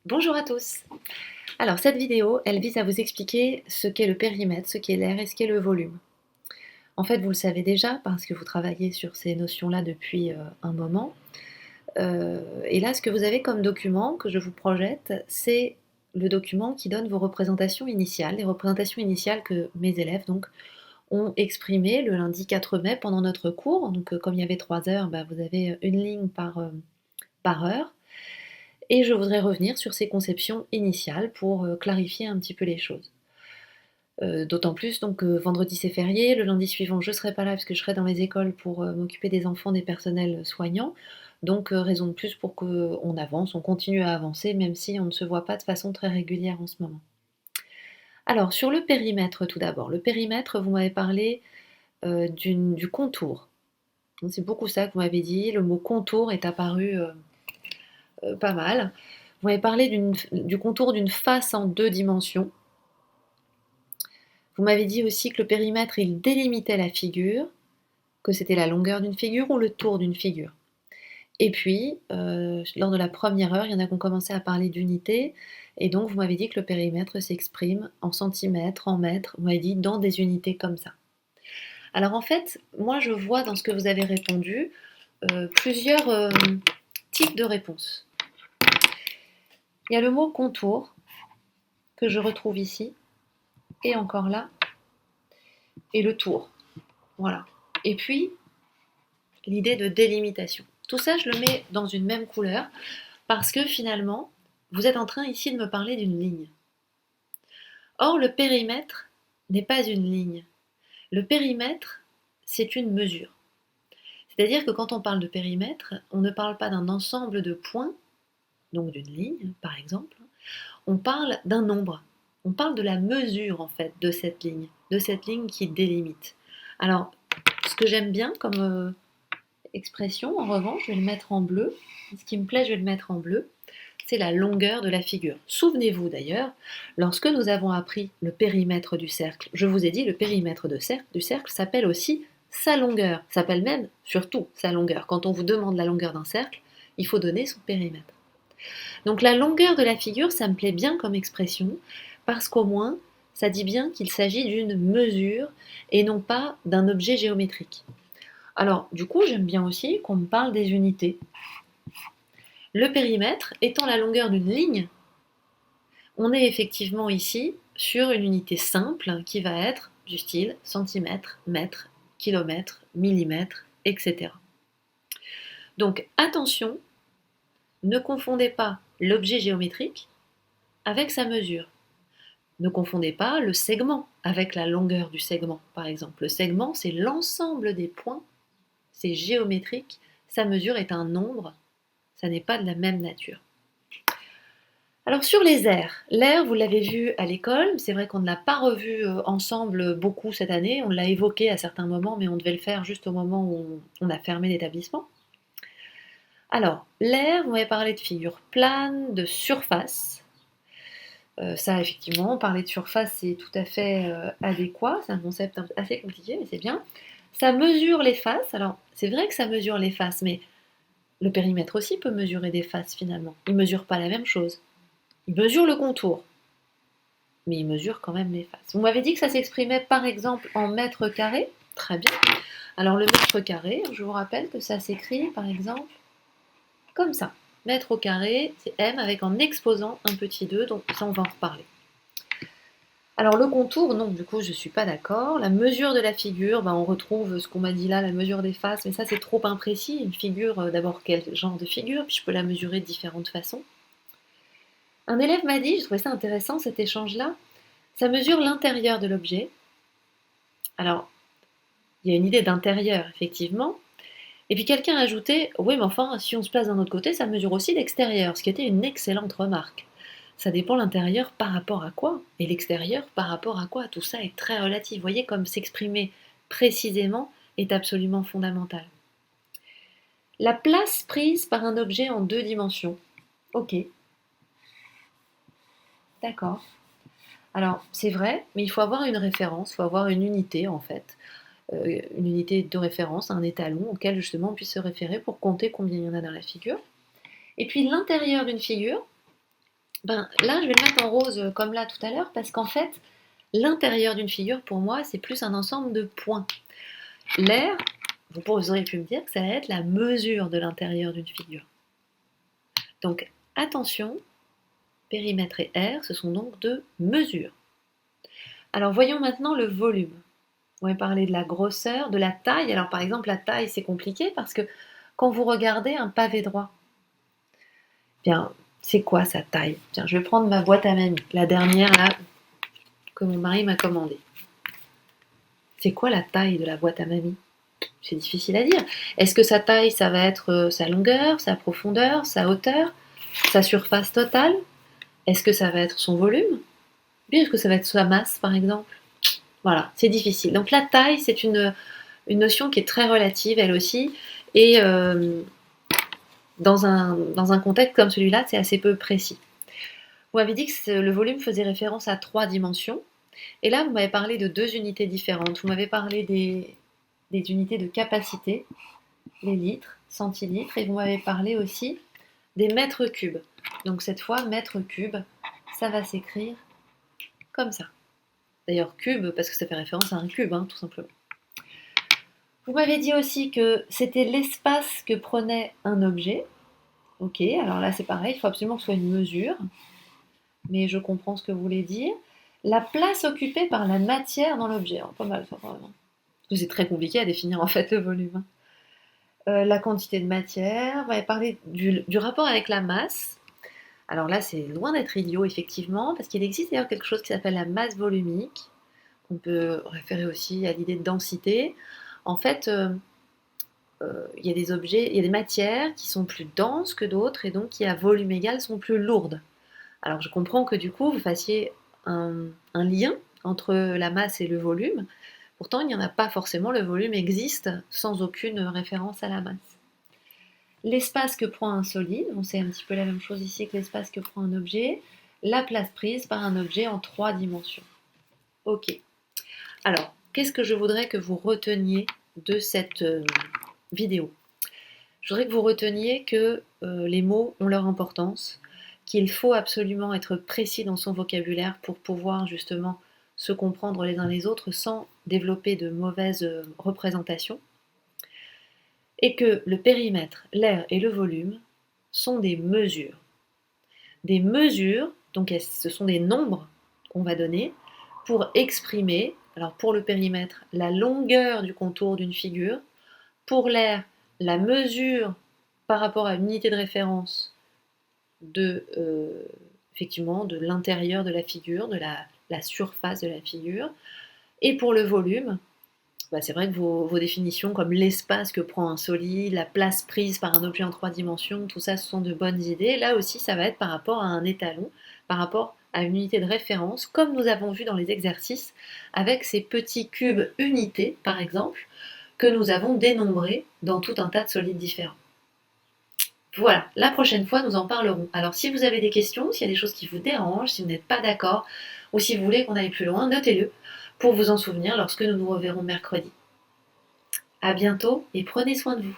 Bonjour à tous. Alors cette vidéo, elle vise à vous expliquer ce qu'est le périmètre, ce qu'est l'air et ce qu'est le volume. En fait, vous le savez déjà parce que vous travaillez sur ces notions-là depuis un moment. Et là, ce que vous avez comme document que je vous projette, c'est le document qui donne vos représentations initiales, les représentations initiales que mes élèves donc ont exprimées le lundi 4 mai pendant notre cours. Donc comme il y avait 3 heures, vous avez une ligne par heure. Et je voudrais revenir sur ces conceptions initiales pour clarifier un petit peu les choses. D'autant plus donc que vendredi c'est férié, le lundi suivant je ne serai pas là parce que je serai dans les écoles pour m'occuper des enfants, des personnels soignants. Donc raison de plus pour qu'on avance, on continue à avancer même si on ne se voit pas de façon très régulière en ce moment. Alors sur le périmètre tout d'abord. Le périmètre, vous m'avez parlé du contour. C'est beaucoup ça que vous m'avez dit, le mot contour est apparu pas mal. Vous m'avez parlé du contour d'une face en 2 dimensions. Vous m'avez dit aussi que le périmètre, il délimitait la figure, que c'était la longueur d'une figure ou le tour d'une figure. Et puis, lors de la première heure, il y en a qui ont commencé à parler d'unité, et donc vous m'avez dit que le périmètre s'exprime en centimètres, en mètres, vous m'avez dit dans des unités comme ça. Alors en fait, moi je vois dans ce que vous avez répondu plusieurs types de réponses. Il y a le mot contour que je retrouve ici, et encore là, et le tour. Voilà. Et puis, l'idée de délimitation. Tout ça, je le mets dans une même couleur parce que finalement, vous êtes en train ici de me parler d'une ligne. Or, le périmètre n'est pas une ligne. Le périmètre, c'est une mesure. C'est-à-dire que quand on parle de périmètre, on ne parle pas d'un ensemble de points, donc d'une ligne par exemple, on parle d'un nombre. On parle de la mesure en fait de cette ligne qui délimite. Alors, ce que j'aime bien comme expression, en revanche, je vais le mettre en bleu. Ce qui me plaît, je vais le mettre en bleu. C'est la longueur de la figure. Souvenez-vous d'ailleurs, lorsque nous avons appris le périmètre du cercle, je vous ai dit le périmètre du cercle s'appelle aussi sa longueur, s'appelle même surtout sa longueur. Quand on vous demande la longueur d'un cercle, il faut donner son périmètre. Donc la longueur de la figure, ça me plaît bien comme expression, parce qu'au moins, ça dit bien qu'il s'agit d'une mesure et non pas d'un objet géométrique. Alors, du coup, j'aime bien aussi qu'on me parle des unités. Le périmètre étant la longueur d'une ligne, on est effectivement ici sur une unité simple qui va être du style centimètre, mètre, kilomètre, millimètre, etc. Donc attention, ne confondez pas l'objet géométrique avec sa mesure. Ne confondez pas le segment avec la longueur du segment, par exemple. Le segment, c'est l'ensemble des points, c'est géométrique, sa mesure est un nombre, ça n'est pas de la même nature. Alors sur les airs, l'air, vous l'avez vu à l'école, c'est vrai qu'on ne l'a pas revu ensemble beaucoup cette année, on l'a évoqué à certains moments, mais on devait le faire juste au moment où on a fermé l'établissement. Alors, l'air, vous m'avez parlé de figure plane, de surface. Ça, effectivement, parler de surface, c'est tout à fait adéquat, c'est un concept assez compliqué, mais c'est bien. Ça mesure les faces, alors c'est vrai que ça mesure les faces, mais le périmètre aussi peut mesurer des faces finalement. Il ne mesure pas la même chose. Il mesure le contour, mais il mesure quand même les faces. Vous m'avez dit que ça s'exprimait par exemple en mètres carrés. Très bien. Alors le mètre carré, je vous rappelle que ça s'écrit par exemple comme ça. Mètre au carré, c'est M avec en exposant un petit 2, donc ça on va en reparler. Alors le contour, non, du coup je ne suis pas d'accord. La mesure de la figure, on retrouve ce qu'on m'a dit là, la mesure des faces, mais ça c'est trop imprécis. Une figure, d'abord quel genre de figure, puis je peux la mesurer de différentes façons. Un élève m'a dit, je trouvais ça intéressant cet échange-là, ça mesure l'intérieur de l'objet. Alors, il y a une idée d'intérieur, effectivement. Et puis quelqu'un a ajouté, oui, mais enfin, si on se place d'un autre côté, ça mesure aussi l'extérieur, ce qui était une excellente remarque. Ça dépend l'intérieur par rapport à quoi, et l'extérieur par rapport à quoi. Tout ça est très relatif. Vous voyez comme s'exprimer précisément est absolument fondamental. La place prise par un objet en 2 dimensions. Ok, d'accord. Alors, c'est vrai, mais il faut avoir une référence, il faut avoir une unité en fait. Une unité de référence, un étalon auquel justement on puisse se référer pour compter combien il y en a dans la figure. Et puis l'intérieur d'une figure, Ben, là, je vais le mettre en rose comme là tout à l'heure parce qu'en fait, l'intérieur d'une figure, pour moi, c'est plus un ensemble de points. L'air, vous auriez pu me dire que ça va être la mesure de l'intérieur d'une figure. Donc, attention, périmètre et air, ce sont donc deux mesures. Alors, voyons maintenant le volume. On va parler de la grosseur, de la taille. Alors, par exemple, la taille, c'est compliqué parce que quand vous regardez un pavé droit, bien, c'est quoi sa taille? Tiens, je vais prendre ma boîte à mamie, la dernière là que mon mari m'a commandée. C'est quoi la taille de la boîte à mamie? C'est difficile à dire. Est-ce que sa taille, ça va être sa longueur, sa profondeur, sa hauteur, sa surface totale? Est-ce que ça va être son volume? Bien, est-ce que ça va être sa masse, par exemple? Voilà, c'est difficile. Donc la taille, c'est une notion qui est très relative, elle aussi, et dans un contexte comme celui-là, c'est assez peu précis. Vous m'avez dit que le volume faisait référence à 3 dimensions, et là, vous m'avez parlé de 2 unités différentes. Vous m'avez parlé des unités de capacité, les litres, centilitres, et vous m'avez parlé aussi des mètres cubes. Donc cette fois, mètre cube, ça va s'écrire comme ça. D'ailleurs, cube, parce que ça fait référence à un cube, hein, tout simplement. Vous m'avez dit aussi que c'était l'espace que prenait un objet. Ok, alors là c'est pareil, il faut absolument que ce soit une mesure, mais je comprends ce que vous voulez dire. La place occupée par la matière dans l'objet, pas mal ça vraiment. Parce que c'est très compliqué à définir en fait le volume. Hein. La quantité de matière, on va parler du rapport avec la masse. Alors là c'est loin d'être idiot effectivement, parce qu'il existe d'ailleurs quelque chose qui s'appelle la masse volumique. On peut référer aussi à l'idée de densité. En fait, il y a des objets, il y a des matières qui sont plus denses que d'autres et donc qui à volume égal sont plus lourdes. Alors je comprends que du coup vous fassiez un lien entre la masse et le volume. Pourtant il n'y en a pas forcément, le volume existe sans aucune référence à la masse. L'espace que prend un solide, on sait un petit peu la même chose ici que l'espace que prend un objet, la place prise par un objet en 3 dimensions. Ok. Alors, qu'est-ce que je voudrais que vous reteniez de cette vidéo? Je voudrais que vous reteniez que les mots ont leur importance, qu'il faut absolument être précis dans son vocabulaire pour pouvoir justement se comprendre les uns les autres sans développer de mauvaises représentations, et que le périmètre, l'air et le volume sont des mesures. Des mesures, donc ce sont des nombres qu'on va donner pour exprimer, alors pour le périmètre, la longueur du contour d'une figure, pour l'air, la mesure par rapport à une unité de référence de, effectivement, de l'intérieur de la figure, de la surface de la figure, et pour le volume, bah, c'est vrai que vos définitions comme l'espace que prend un solide, la place prise par un objet en 3 dimensions, tout ça ce sont de bonnes idées. Là aussi ça va être par rapport à un étalon, par rapport à une unité de référence, comme nous avons vu dans les exercices, avec ces petits cubes unités par exemple, que nous avons dénombrés dans tout un tas de solides différents. Voilà, la prochaine fois nous en parlerons. Alors si vous avez des questions, s'il y a des choses qui vous dérangent, si vous n'êtes pas d'accord, ou si vous voulez qu'on aille plus loin, notez-le pour vous en souvenir lorsque nous nous reverrons mercredi. À bientôt et prenez soin de vous.